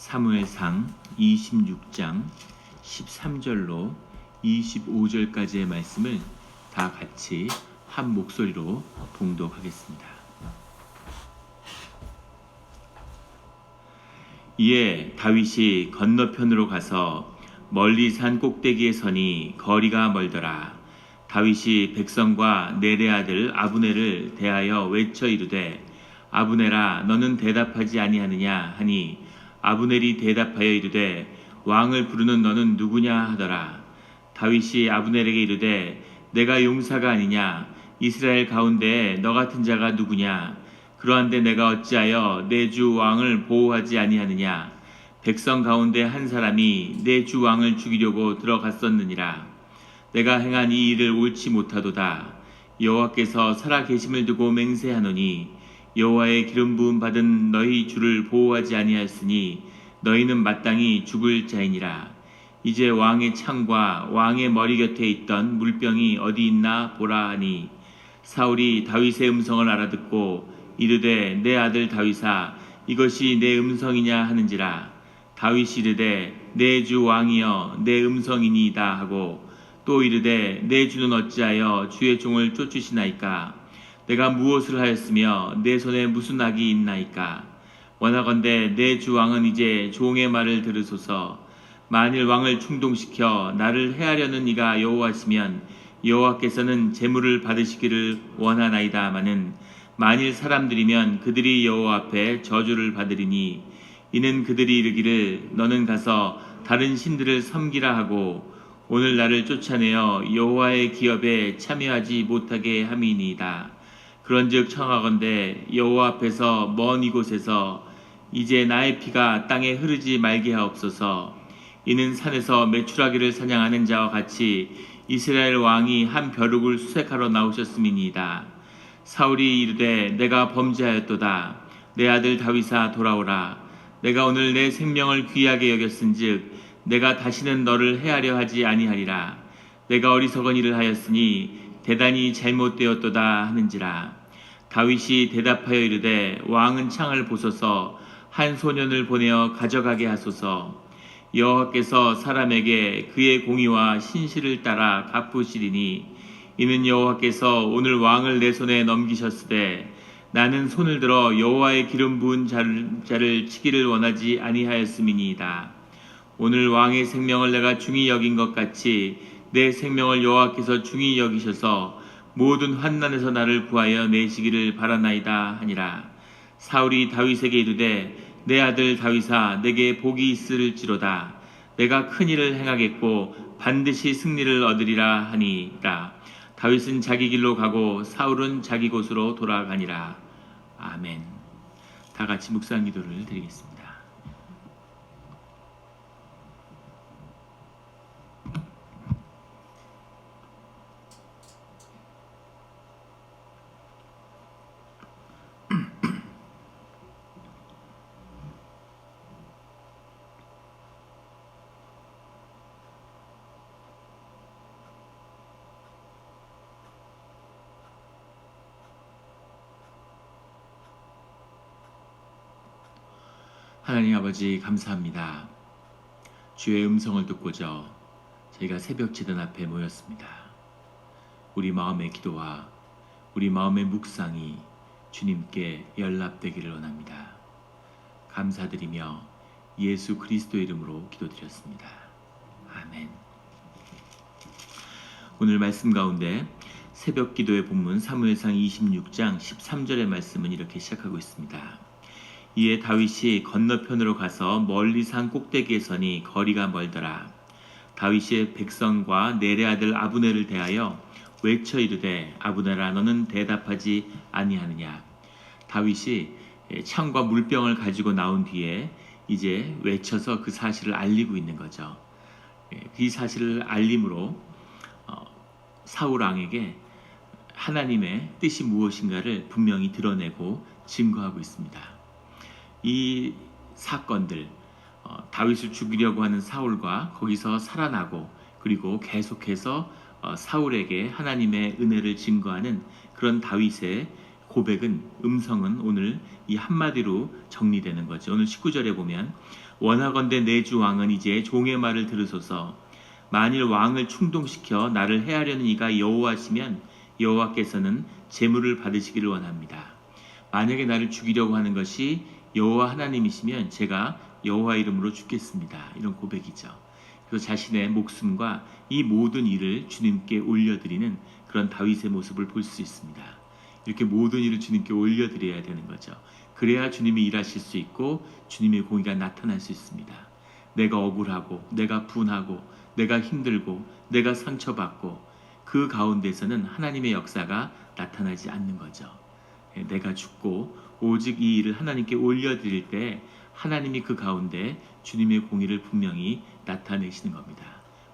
사무엘상 26장 13절로 25절까지의 말씀을 다 같이 한 목소리로 봉독하겠습니다. 이에 다윗이 건너편으로 가서 멀리 산 꼭대기에 서니 거리가 멀더라. 다윗이 백성과 넬의 아들 아브넬을 대하여 외쳐 이르되 아브넬아 너는 대답하지 아니하느냐 하니 아브넬이 대답하여 이르되 왕을 부르는 너는 누구냐 하더라. 다윗이 아브넬에게 이르되 내가 용사가 아니냐 이스라엘 가운데 너 같은 자가 누구냐 그러한데 내가 어찌하여 내 주 왕을 보호하지 아니하느냐 백성 가운데 한 사람이 내 주 왕을 죽이려고 들어갔었느니라. 내가 행한 이 일을 옳지 못하도다. 여호와께서 살아 계심을 두고 맹세하노니 여호와의 기름 부음 받은 너희 주를 보호하지 아니하였으니 너희는 마땅히 죽을 자이니라. 이제 왕의 창과 왕의 머리 곁에 있던 물병이 어디 있나 보라 하니 사울이 다윗의 음성을 알아듣고 이르되 내 아들 다윗아 이것이 내 음성이냐 하는지라. 다윗이 이르되 내 주 왕이여 내 음성이니이다 하고 또 이르되 내 주는 어찌하여 주의 종을 쫓으시나이까. 내가 무엇을 하였으며 내 손에 무슨 악이 있나이까. 원하건대 내 주 왕은 이제 종의 말을 들으소서. 만일 왕을 충동시켜 나를 해하려는 이가 여호와시면 여호와께서는 제물을 받으시기를 원하나이다마는 만일 사람들이면 그들이 여호와 앞에 저주를 받으리니 이는 그들이 이르기를 너는 가서 다른 신들을 섬기라 하고 오늘 나를 쫓아내어 여호와의 기업에 참여하지 못하게 함이니이다. 그런즉 청하건대 여호와 앞에서 먼 이곳에서 이제 나의 피가 땅에 흐르지 말게 하옵소서. 이는 산에서 메추라기를 사냥하는 자와 같이 이스라엘 왕이 한 벼룩을 수색하러 나오셨음이니이다. 사울이 이르되 내가 범죄하였도다. 내 아들 다윗아 돌아오라. 내가 오늘 내 생명을 귀하게 여겼은즉 내가 다시는 너를 해하려 하지 아니하리라. 내가 어리석은 일을 하였으니 대단히 잘못되었도다 하는지라. 다윗이 대답하여 이르되 왕은 창을 보소서. 한 소년을 보내어 가져가게 하소서. 여호와께서 사람에게 그의 공의와 신실을 따라 갚으시리니 이는 여호와께서 오늘 왕을 내 손에 넘기셨으되 나는 손을 들어 여호와의 기름 부은 자를 치기를 원하지 아니하였음이니이다. 오늘 왕의 생명을 내가 중히 여긴 것 같이 내 생명을 여호와께서 중히 여기셔서 모든 환난에서 나를 구하여 내시기를 바라나이다 하니라. 사울이 다윗에게 이르되 내 아들 다윗아 내게 복이 있을지로다. 내가 큰 일을 행하겠고 반드시 승리를 얻으리라 하니라. 다윗은 자기 길로 가고 사울은 자기 곳으로 돌아가니라. 아멘. 다 같이 묵상 기도를 드리겠습니다. 하나님 아버지 감사합니다. 주의 음성을 듣고자 저희가 새벽 제단 앞에 모였습니다. 우리 마음의 기도와 우리 마음의 묵상이 주님께 연락되기를 원합니다. 감사드리며 예수 그리스도 이름으로 기도드렸습니다. 아멘. 오늘 말씀 가운데 새벽 기도의 본문 사무엘상 26장 13절의 말씀은 이렇게 시작하고 있습니다. 이에 다윗이 건너편으로 가서 멀리 산 꼭대기에 서니 거리가 멀더라. 다윗이 백성과 넬의 아들 아브넬을 대하여 외쳐 이르되 아브넬아 너는 대답하지 아니하느냐. 다윗이 창과 물병을 가지고 나온 뒤에 이제 외쳐서 그 사실을 알리고 있는 거죠. 이 사실을 알림으로 사울 왕에게 하나님의 뜻이 무엇인가를 분명히 드러내고 증거하고 있습니다. 이 사건들 다윗을 죽이려고 하는 사울과 거기서 살아나고 그리고 계속해서 사울에게 하나님의 은혜를 증거하는 그런 다윗의 고백은, 음성은 오늘 이 한마디로 정리되는 거죠. 오늘 19절에 보면 원하건대 내 주 왕은 이제 종의 말을 들으소서. 만일 왕을 충동시켜 나를 해하려는 이가 여호와시면 여호와께서는 제물을 받으시기를 원합니다. 만약에 나를 죽이려고 하는 것이 여호와 하나님이시면 제가 여호와 이름으로 죽겠습니다. 이런 고백이죠. 그래서 자신의 목숨과 이 모든 일을 주님께 올려드리는 그런 다윗의 모습을 볼 수 있습니다. 이렇게 모든 일을 주님께 올려드려야 되는 거죠. 그래야 주님이 일하실 수 있고 주님의 공의가 나타날 수 있습니다. 내가 억울하고 내가 분하고 내가 힘들고 내가 상처받고 그 가운데서는 하나님의 역사가 나타나지 않는 거죠. 내가 죽고 오직 이 일을 하나님께 올려드릴 때 하나님이 그 가운데 주님의 공의를 분명히 나타내시는 겁니다.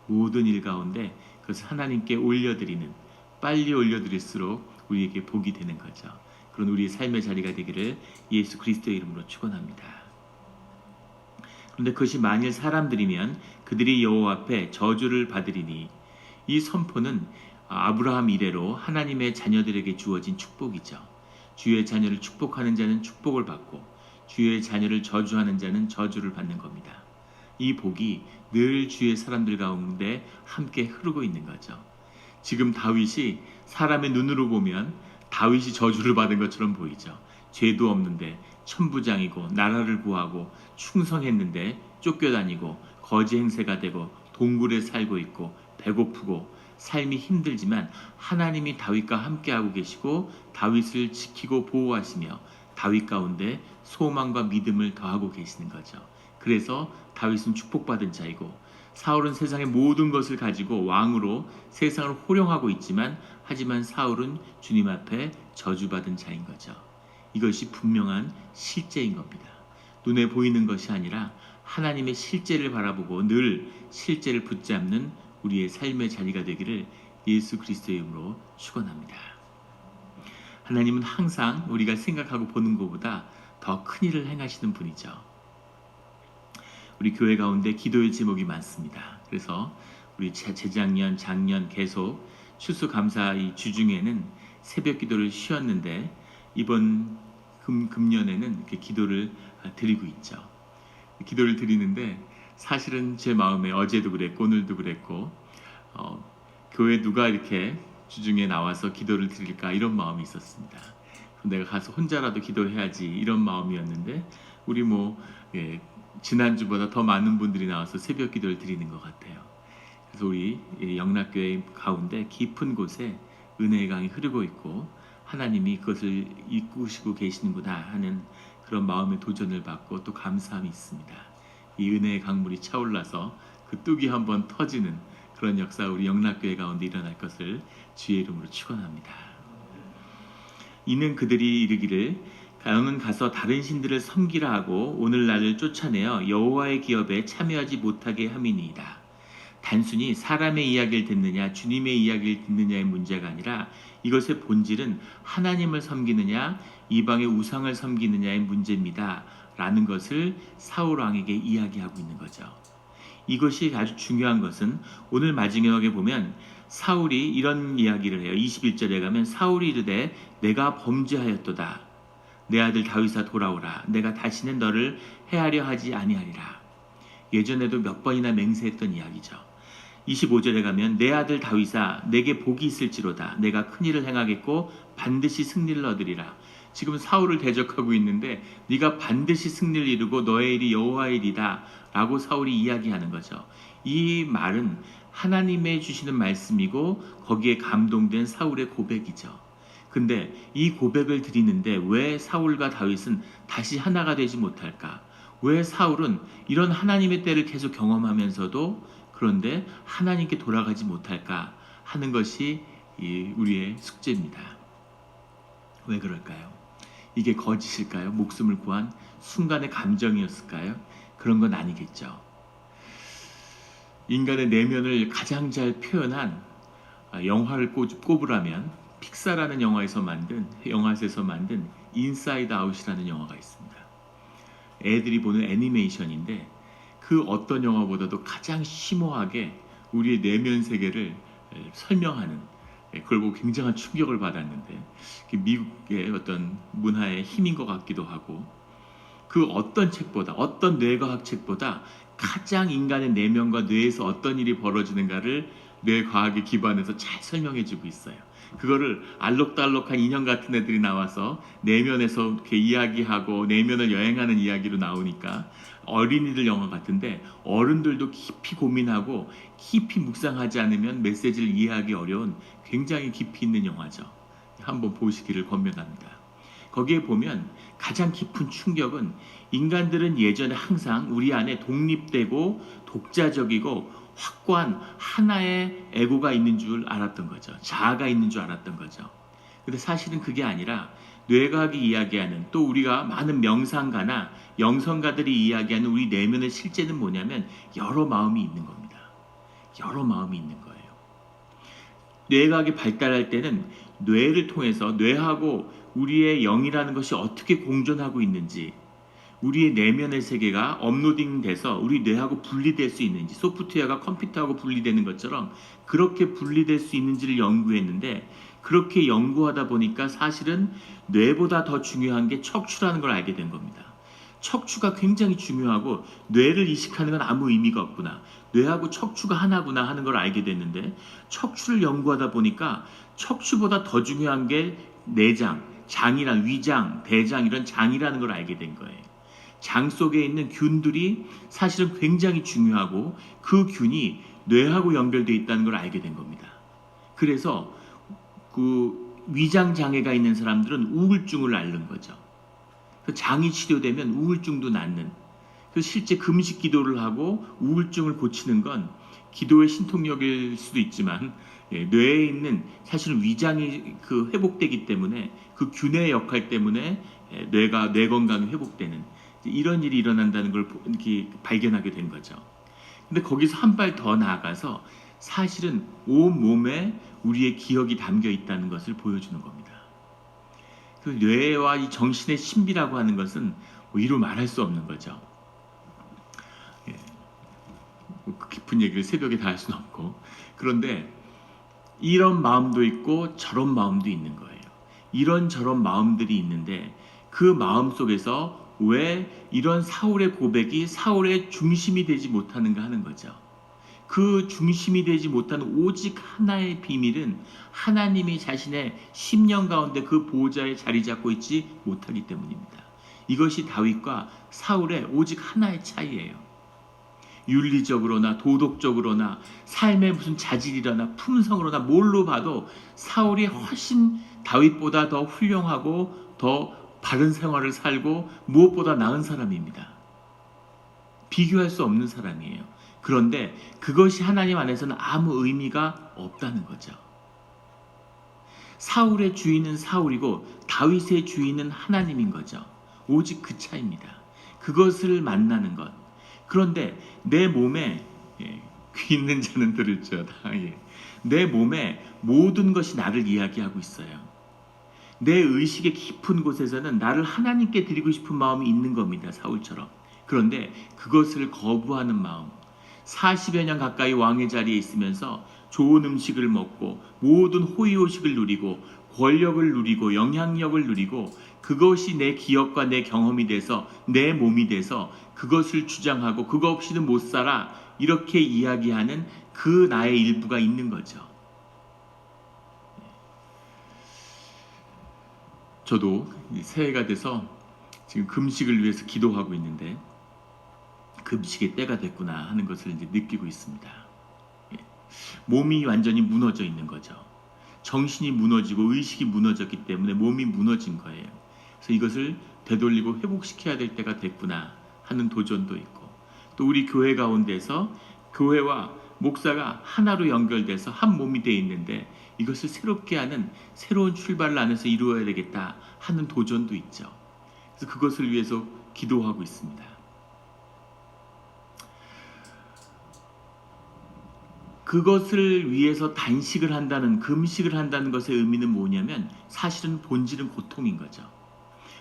모든 일 가운데 그것을 하나님께 올려드리는, 빨리 올려드릴수록 우리에게 복이 되는 거죠. 그런 우리의 삶의 자리가 되기를 예수 그리스도의 이름으로 축원합니다. 그런데 그것이 만일 사람들이면 그들이 여호와 앞에 저주를 받으리니, 이 선포는 아브라함 이래로 하나님의 자녀들에게 주어진 축복이죠. 주의 자녀를 축복하는 자는 축복을 받고 주의 자녀를 저주하는 자는 저주를 받는 겁니다. 이 복이 늘 주의 사람들 가운데 함께 흐르고 있는 거죠. 지금 다윗이 사람의 눈으로 보면 다윗이 저주를 받은 것처럼 보이죠. 죄도 없는데 천부장이고 나라를 구하고 충성했는데 쫓겨다니고 거지 행세가 되고 동굴에 살고 있고 배고프고 삶이 힘들지만 하나님이 다윗과 함께하고 계시고 다윗을 지키고 보호하시며 다윗 가운데 소망과 믿음을 더하고 계시는 거죠. 그래서 다윗은 축복받은 자이고 사울은 세상의 모든 것을 가지고 왕으로 세상을 호령하고 있지만 하지만 사울은 주님 앞에 저주받은 자인 거죠. 이것이 분명한 실제인 겁니다. 눈에 보이는 것이 아니라 하나님의 실제를 바라보고 늘 실제를 붙잡는 우리의 삶의 자리가 되기를 예수 그리스도의 이름으로 축원합니다. 하나님은 항상 우리가 생각하고 보는 것보다 더 큰 일을 행하시는 분이죠. 우리 교회 가운데 기도의 제목이 많습니다. 그래서 우리 재작년, 작년 계속 추수감사 이 주중에는 새벽 기도를 쉬었는데 이번 금년에는 이렇게 기도를 드리고 있죠. 기도를 드리는데 사실은 제 마음에 어제도 그랬고 오늘도 그랬고 교회 누가 이렇게 주중에 나와서 기도를 드릴까 이런 마음이 있었습니다. 내가 가서 혼자라도 기도해야지 이런 마음이었는데 우리 지난주보다 더 많은 분들이 나와서 새벽 기도를 드리는 것 같아요. 그래서 우리 영락교회 가운데 깊은 곳에 은혜의 강이 흐르고 있고 하나님이 그것을 이끄시고 계시는구나 하는 그런 마음의 도전을 받고 또 감사함이 있습니다. 이 은혜의 강물이 차올라서 그 뚝이 한번 터지는 그런 역사 우리 영락교회 가운데 일어날 것을 주의 이름으로 축원합니다. 이는 그들이 이르기를 너는 가서 다른 신들을 섬기라 하고 오늘 나를 쫓아내어 여호와의 기업에 참여하지 못하게 함이니이다. 단순히 사람의 이야기를 듣느냐 주님의 이야기를 듣느냐의 문제가 아니라 이것의 본질은 하나님을 섬기느냐 이방의 우상을 섬기느냐의 문제입니다. 라는 것을 사울 왕에게 이야기하고 있는 거죠. 이것이 아주 중요한 것은 오늘 마지막에 보면 사울이 이런 이야기를 해요. 21절에 가면 사울이 이르되 내가 범죄하였도다. 내 아들 다윗아 돌아오라. 내가 다시는 너를 해하려 하지 아니하리라. 예전에도 몇 번이나 맹세했던 이야기죠. 25절에 가면 내 아들 다윗아 내게 복이 있을지로다. 내가 큰일을 행하겠고 반드시 승리를 얻으리라. 지금 사울을 대적하고 있는데 네가 반드시 승리를 이루고 너의 일이 여호와의 일이다 라고 사울이 이야기하는 거죠. 이 말은 하나님의 주시는 말씀이고 거기에 감동된 사울의 고백이죠. 근데 이 고백을 드리는데 왜 사울과 다윗은 다시 하나가 되지 못할까? 왜 사울은 이런 하나님의 때를 계속 경험하면서도 그런데 하나님께 돌아가지 못할까 하는 것이 우리의 숙제입니다. 왜 그럴까요? 이게 거짓일까요? 목숨을 구한 순간의 감정이었을까요? 그런 건 아니겠죠. 인간의 내면을 가장 잘 표현한 영화를 꼽으라면 픽사라는 영화에서 만든 인사이드 아웃이라는 영화가 있습니다. 애들이 보는 애니메이션인데 그 어떤 영화보다도 가장 심오하게 우리의 내면 세계를 설명하는 그걸 보고 굉장한 충격을 받았는데 미국의 어떤 문화의 힘인 것 같기도 하고 그 어떤 책보다 어떤 뇌과학 책보다 가장 인간의 내면과 뇌에서 어떤 일이 벌어지는가를 뇌과학에 기반해서 잘 설명해주고 있어요. 그거를 알록달록한 인형 같은 애들이 나와서 내면에서 이렇게 이야기하고 내면을 여행하는 이야기로 나오니까 어린이들 영화 같은데 어른들도 깊이 고민하고 깊이 묵상하지 않으면 메시지를 이해하기 어려운 굉장히 깊이 있는 영화죠. 한번 보시기를 권면합니다. 거기에 보면 가장 깊은 충격은 인간들은 예전에 항상 우리 안에 독립되고 독자적이고 확고한 하나의 에고가 있는 줄 알았던 거죠. 자아가 있는 줄 알았던 거죠. 근데 사실은 그게 아니라 뇌과학이 이야기하는 또 우리가 많은 명상가나 영성가들이 이야기하는 우리 내면의 실제는 뭐냐면 여러 마음이 있는 겁니다. 여러 마음이 있는 거예요. 뇌과학이 발달할 때는 뇌를 통해서 뇌하고 우리의 영이라는 것이 어떻게 공존하고 있는지 우리의 내면의 세계가 업로딩 돼서 우리 뇌하고 분리될 수 있는지 소프트웨어가 컴퓨터하고 분리되는 것처럼 그렇게 분리될 수 있는지를 연구했는데 그렇게 연구하다 보니까 사실은 뇌보다 더 중요한 게 척추라는 걸 알게 된 겁니다. 척추가 굉장히 중요하고 뇌를 이식하는 건 아무 의미가 없구나. 뇌하고 척추가 하나구나 하는 걸 알게 됐는데 척추를 연구하다 보니까 척추보다 더 중요한 게 내장, 장이란 위장, 대장 이런 장이라는 걸 알게 된 거예요. 장 속에 있는 균들이 사실은 굉장히 중요하고 그 균이 뇌하고 연결되어 있다는 걸 알게 된 겁니다. 그래서 그 위장 장애가 있는 사람들은 우울증을 앓는 거죠. 장이 치료되면 우울증도 낫는. 그래서 실제 금식 기도를 하고 우울증을 고치는 건 기도의 신통력일 수도 있지만 뇌에 있는 사실은 위장이 그 회복되기 때문에 그 균의 역할 때문에 뇌 건강이 회복되는 이런 일이 일어난다는 걸 이렇게 발견하게 된 거죠. 근데 거기서 한 발 더 나아가서 사실은 온 몸에 우리의 기억이 담겨 있다는 것을 보여주는 겁니다. 그 뇌와 이 정신의 신비라고 하는 것은 뭐 이루 말할 수 없는 거죠. 그 깊은 얘기를 새벽에 다 할 수는 없고 그런데 이런 마음도 있고 저런 마음도 있는 거예요. 이런 저런 마음들이 있는데 그 마음 속에서 왜 이런 사울의 고백이 사울의 중심이 되지 못하는가 하는 거죠. 그 중심이 되지 못하는 오직 하나의 비밀은 하나님이 자신의 심령 가운데 그 보호자에 자리 잡고 있지 못하기 때문입니다. 이것이 다윗과 사울의 오직 하나의 차이예요. 윤리적으로나 도덕적으로나 삶의 무슨 자질이라나 품성으로나 뭘로 봐도 사울이 훨씬 다윗보다 더 훌륭하고 더 바른 생활을 살고 무엇보다 나은 사람입니다. 비교할 수 없는 사람이에요. 그런데 그것이 하나님 안에서는 아무 의미가 없다는 거죠. 사울의 주인은 사울이고 다윗의 주인은 하나님인 거죠. 오직 그 차이입니다. 그것을 만나는 것. 그런데 내 몸에 귀 있는 자는 들을지어다. 내 몸에 모든 것이 나를 이야기하고 있어요. 내 의식의 깊은 곳에서는 나를 하나님께 드리고 싶은 마음이 있는 겁니다. 사울처럼. 그런데 그것을 거부하는 마음. 40여 년 가까이 왕의 자리에 있으면서 좋은 음식을 먹고 모든 호의호식을 누리고 권력을 누리고 영향력을 누리고 그것이 내 기억과 내 경험이 돼서 내 몸이 돼서 그것을 주장하고 그거 없이는 못 살아 이렇게 이야기하는 그 나의 일부가 있는 거죠. 저도 새해가 돼서 지금 금식을 위해서 기도하고 있는데 금식의 때가 됐구나 하는 것을 이제 느끼고 있습니다. 몸이 완전히 무너져 있는 거죠. 정신이 무너지고 의식이 무너졌기 때문에 몸이 무너진 거예요. 그래서 이것을 되돌리고 회복시켜야 될 때가 됐구나 하는 도전도 있고 또 우리 교회 가운데서 교회와 목사가 하나로 연결돼서 한 몸이 되어 있는데 이것을 새롭게 하는 새로운 출발을 안에서 이루어야 되겠다 하는 도전도 있죠. 그래서 그것을 위해서 기도하고 있습니다. 그것을 위해서 단식을 한다는 금식을 한다는 것의 의미는 뭐냐면 사실은 본질은 고통인 거죠.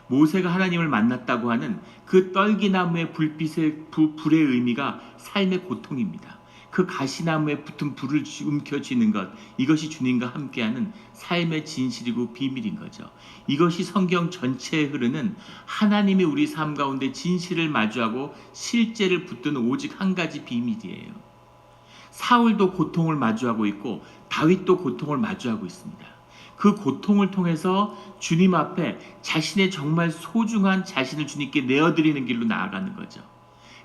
모세가 하나님을 만났다고 하는 그 떨기나무의 불빛의 불의 의미가 삶의 고통입니다. 그 가시나무에 붙은 불을 움켜쥐는 것, 이것이 주님과 함께하는 삶의 진실이고 비밀인 거죠. 이것이 성경 전체에 흐르는 하나님이 우리 삶 가운데 진실을 마주하고 실제를 붙드는 오직 한 가지 비밀이에요. 사울도 고통을 마주하고 있고 다윗도 고통을 마주하고 있습니다. 그 고통을 통해서 주님 앞에 자신의 정말 소중한 자신을 주님께 내어드리는 길로 나아가는 거죠.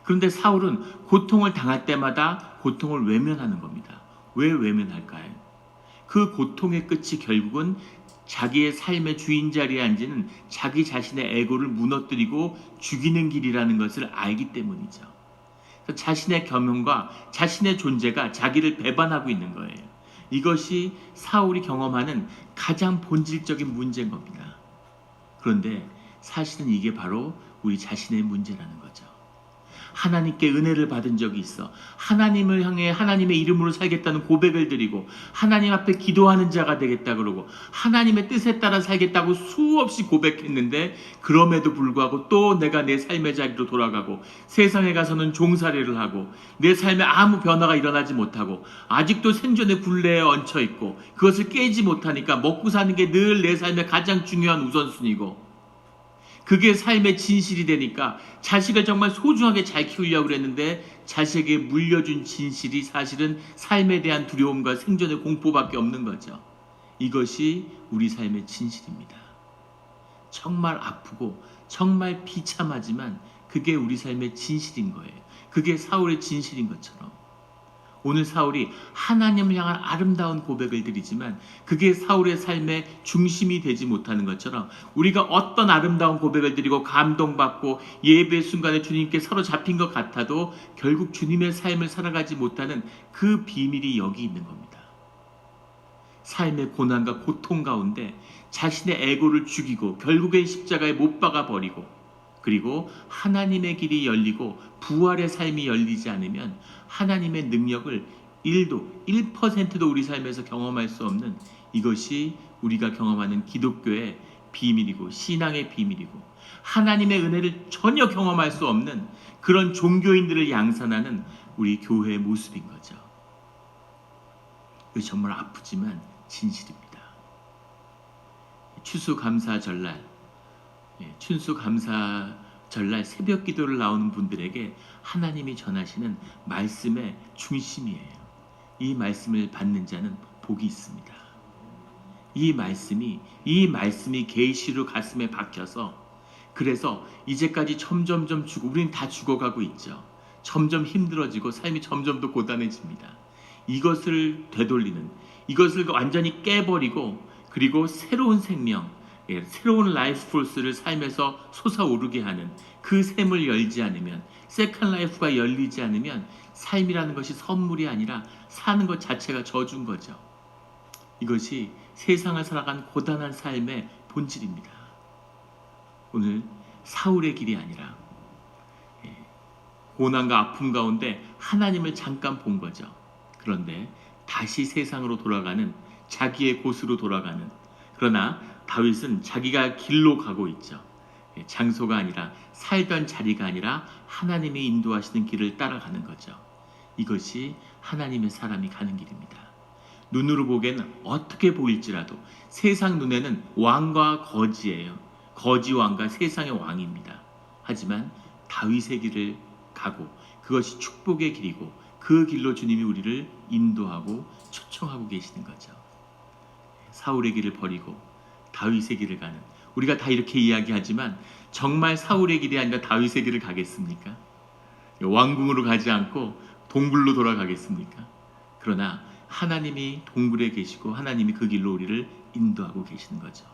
그런데 사울은 고통을 당할 때마다 고통을 외면하는 겁니다. 왜 외면할까요? 그 고통의 끝이 결국은 자기의 삶의 주인 자리에 앉는 자기 자신의 에고를 무너뜨리고 죽이는 길이라는 것을 알기 때문이죠. 자신의 겸손과 자신의 존재가 자기를 배반하고 있는 거예요. 이것이 사울이 경험하는 가장 본질적인 문제인 겁니다. 그런데 사실은 이게 바로 우리 자신의 문제라는 거죠. 하나님께 은혜를 받은 적이 있어 하나님을 향해 하나님의 이름으로 살겠다는 고백을 드리고 하나님 앞에 기도하는 자가 되겠다 그러고 하나님의 뜻에 따라 살겠다고 수없이 고백했는데 그럼에도 불구하고 또 내가 내 삶의 자리로 돌아가고 세상에 가서는 종살이를 하고 내 삶에 아무 변화가 일어나지 못하고 아직도 생존의 굴레에 얹혀 있고 그것을 깨지 못하니까 먹고 사는 게 늘 내 삶의 가장 중요한 우선순위고 그게 삶의 진실이 되니까 자식을 정말 소중하게 잘 키우려고 그랬는데 자식에게 물려준 진실이 사실은 삶에 대한 두려움과 생존의 공포밖에 없는 거죠. 이것이 우리 삶의 진실입니다. 정말 아프고 정말 비참하지만 그게 우리 삶의 진실인 거예요. 그게 사울의 진실인 것처럼. 오늘 사울이 하나님을 향한 아름다운 고백을 드리지만 그게 사울의 삶의 중심이 되지 못하는 것처럼 우리가 어떤 아름다운 고백을 드리고 감동받고 예배 순간에 주님께 서로 잡힌 것 같아도 결국 주님의 삶을 살아가지 못하는 그 비밀이 여기 있는 겁니다. 삶의 고난과 고통 가운데 자신의 에고를 죽이고 결국엔 십자가에 못 박아 버리고 그리고 하나님의 길이 열리고 부활의 삶이 열리지 않으면 하나님의 능력을 1%도 우리 삶에서 경험할 수 없는 이것이 우리가 경험하는 기독교의 비밀이고 신앙의 비밀이고 하나님의 은혜를 전혀 경험할 수 없는 그런 종교인들을 양산하는 우리 교회의 모습인 거죠. 이것이 정말 아프지만 진실입니다. 추수감사절날 추수감사절날 새벽 기도를 나오는 분들에게 하나님이 전하시는 말씀의 중심이에요. 이 말씀을 받는 자는 복이 있습니다. 이 말씀이 계시로 가슴에 박혀서 그래서 이제까지 점점점 우리는 다 죽어가고 있죠. 점점 힘들어지고 삶이 점점 더 고단해집니다. 이것을 되돌리는 이것을 완전히 깨버리고 그리고 새로운 생명 새로운 라이프 포스를 삶에서 솟아오르게 하는 그 샘을 열지 않으면 세컨 라이프가 열리지 않으면 삶이라는 것이 선물이 아니라 사는 것 자체가 저주인 거죠. 이것이 세상을 살아간 고단한 삶의 본질입니다. 오늘 사울의 길이 아니라 고난과 아픔 가운데 하나님을 잠깐 본 거죠. 그런데 다시 세상으로 돌아가는 자기의 곳으로 돌아가는 그러나 다윗은 자기가 길로 가고 있죠. 장소가 아니라 살던 자리가 아니라 하나님이 인도하시는 길을 따라가는 거죠. 이것이 하나님의 사람이 가는 길입니다. 눈으로 보기에는 어떻게 보일지라도 세상 눈에는 왕과 거지예요. 거지 왕과 세상의 왕입니다. 하지만 다윗의 길을 가고 그것이 축복의 길이고 그 길로 주님이 우리를 인도하고 초청하고 계시는 거죠. 사울의 길을 버리고 다윗의 길을 가는 우리가 다 이렇게 이야기하지만 정말 사울의 길이 아니라 다윗의 길을 가겠습니까? 왕궁으로 가지 않고 동굴로 돌아가겠습니까? 그러나 하나님이 동굴에 계시고 하나님이 그 길로 우리를 인도하고 계시는 거죠.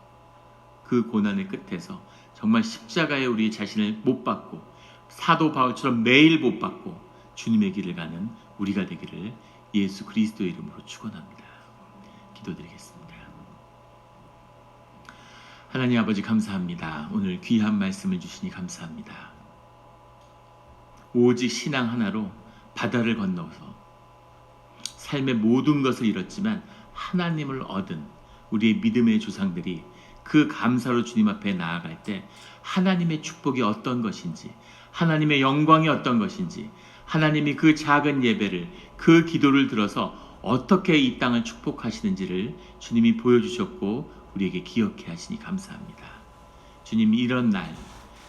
그 고난의 끝에서 정말 십자가에 우리 자신을 못 박고 사도 바울처럼 매일 못 박고 주님의 길을 가는 우리가 되기를 예수 그리스도의 이름으로 축원합니다. 기도드리겠습니다. 하나님 아버지 감사합니다. 오늘 귀한 말씀을 주시니 감사합니다. 오직 신앙 하나로 바다를 건너서 삶의 모든 것을 잃었지만 하나님을 얻은 우리의 믿음의 조상들이 그 감사로 주님 앞에 나아갈 때 하나님의 축복이 어떤 것인지 하나님의 영광이 어떤 것인지 하나님이 그 작은 예배를, 그 기도를 들어서 어떻게 이 땅을 축복하시는지를 주님이 보여주셨고 우리에게 기억해 하시니 감사합니다. 주님, 이런 날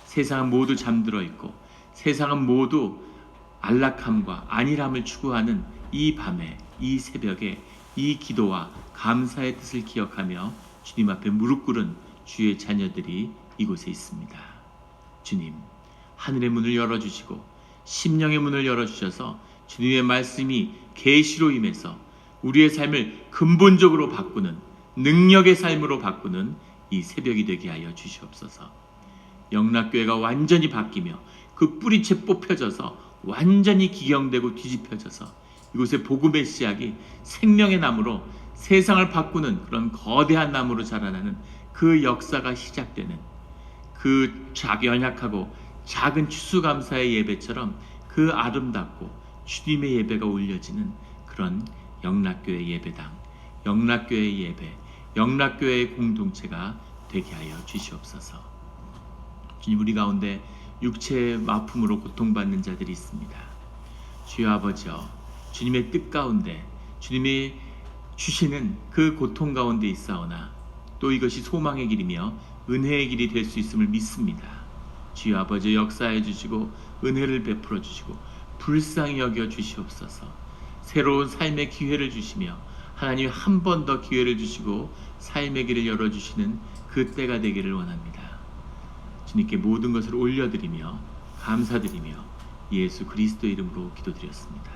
세상은 모두 잠들어 있고 세상은 모두 안락함과 안일함을 추구하는 이 밤에, 이 새벽에 이 기도와 감사의 뜻을 기억하며 주님 앞에 무릎 꿇은 주의 자녀들이 이곳에 있습니다. 주님, 하늘의 문을 열어주시고 심령의 문을 열어주셔서 주님의 말씀이 계시로 임해서 우리의 삶을 근본적으로 바꾸는, 능력의 삶으로 바꾸는 이 새벽이 되게 하여 주시옵소서. 영락교회가 완전히 바뀌며 그 뿌리채 뽑혀져서 완전히 기경되고 뒤집혀져서 이곳에 복음의 씨앗이 생명의 나무로 세상을 바꾸는 그런 거대한 나무로 자라나는 그 역사가 시작되는, 그 연약하고 작은 추수감사의 예배처럼 그 아름답고 주님의 예배가 올려지는 그런 영락교회 예배당, 영락교회 예배, 영락교회의 공동체가 되게 하여 주시옵소서. 주님, 우리 가운데 육체의 아픔으로 고통받는 자들이 있습니다. 주여 아버지여, 주님의 뜻 가운데 주님이 주시는 그 고통 가운데 있사오나 또 이것이 소망의 길이며 은혜의 길이 될 수 있음을 믿습니다. 주여 아버지, 역사해 주시고 은혜를 베풀어 주시고 불쌍히 여겨 주시옵소서. 새로운 삶의 기회를 주시며 하나님 한 번 더 기회를 주시고 삶의 길을 열어주시는 그 때가 되기를 원합니다. 주님께 모든 것을 올려드리며 감사드리며 예수 그리스도 이름으로 기도드렸습니다.